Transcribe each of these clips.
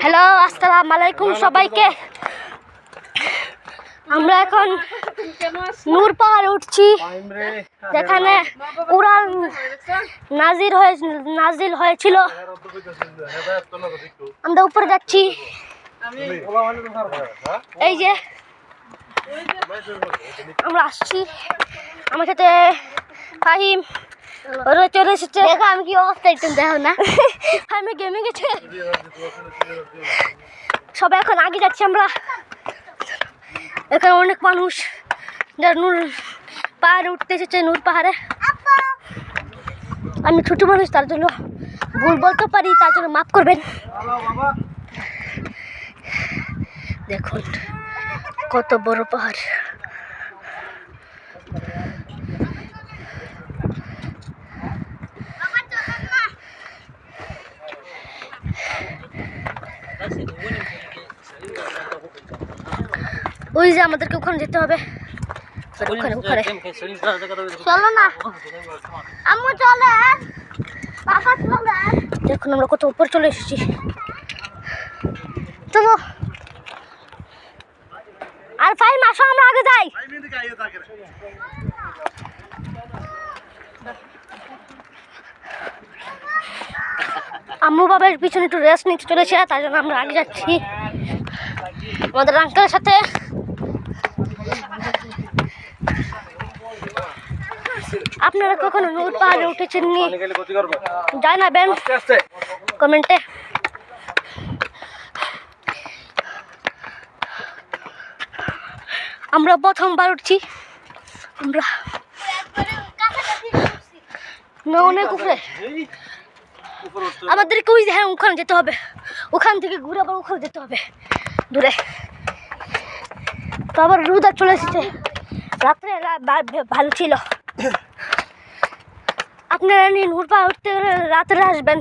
Hello, আসসালামু আলাইকুম সবাইকে। আমরা এখন নূর পাহাড়ে উঠছি, যেখানে কুরআন নাজিল হয়েছিল। আমরা উপরে যাচ্ছি। এই যে আমরা আসছি, আমার সাথে ফাহিম চলে এসেছে। দেখো আমি কি অবস্থা, একটু দেখো না। আমি গেমে গেছে সবাই, এখন আগে যাচ্ছি আমরা। এখানে অনেক মানুষ যারা নূর পাহাড়ে উঠতে এসেছে, নূর পাহাড়ে। আমি ছোট মানুষ, তার জন্য ভুল বলতে পারি, তার জন্য মাফ করবেন। দেখুন কত বড় পাহাড়। ওই যে আমাদেরকে ওখানে যেতে হবে, ওখানে চলো না আম্মু, চলে বাবা, চলে। দেখুন আমরা কত উপর চলে এসেছি। চলো আর ফাইম আসো, আমরা আগে যাই। আম্মু বাবার পিছনে একটু রেস্ট নিতে চলেছে, তার জন্য আমরা আগে যাচ্ছি আমাদের আঙ্কেলের সাথে। আপনারা কখনো নূর পাহাড়ে উঠেছেন নি? জানাবেন কমেন্টে। আমরা প্রথমবার উঠছি, আমরা অনেক উপরে। আমাদেরকে ওই হ্যাঁ ওখানে যেতে হবে, ওখান থেকে ঘুরে আবার ওখানে যেতে হবে দূরে। তো আবার রোদ চলে এসেছে, রাত্রে ভালো ছিল। আপনারা নিয়ে নূর পাহাড় উঠতে গেলে রাত্রে আসবেন,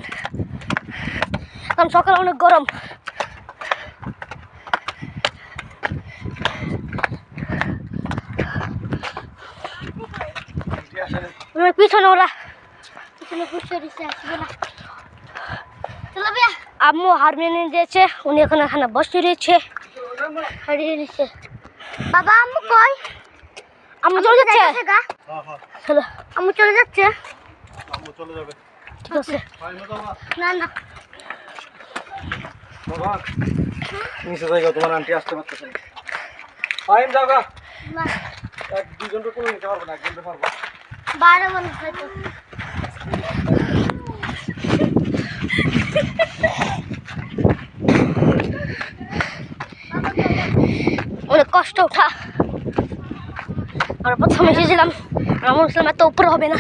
কারণ সকালে অনেক গরম। পিছনে ওরা আম্মু হারিয়ে নিয়ে দিয়েছে, উনি এখন এখানে বসে রয়েছে, হারিয়ে নিচ্ছে। বাবা আম্মু কই? আম্মু চলে যাচ্ছে। আম্মু চলে যাচ্ছে, ঠিক আছে। না না নিচে জায়গা, তোমার আন্টি আসতে পারতেছে না। ফাইন যাওগা, এক দুজন তো কোনো নিতে পারবো না, একজন পারবো 12 মানুষ হয়তো। অনেক কষ্ট ওঠা। আমরা প্রথমে এসেছিলাম, আমরা বলছিলাম এত উপরে হবে না,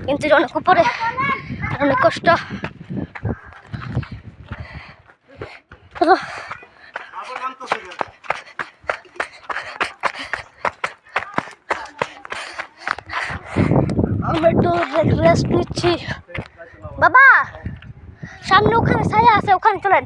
কিন্তু অনেক উপরে, অনেক কষ্ট। আমরা একটু রেস্ট নিচ্ছি। বাবা সামনে ওখানে ছায়া আছে, ওখানে চলেন।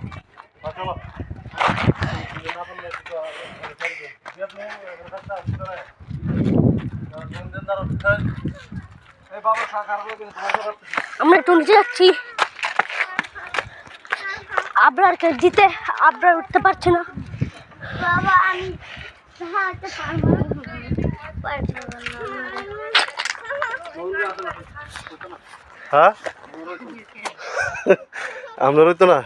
আমরা একটু নিচে যাচ্ছি, আবরারকে দিতে। আবরার উঠতে পারছে না। বাবা আমি হ্যাঁ, আমরা রইতো না।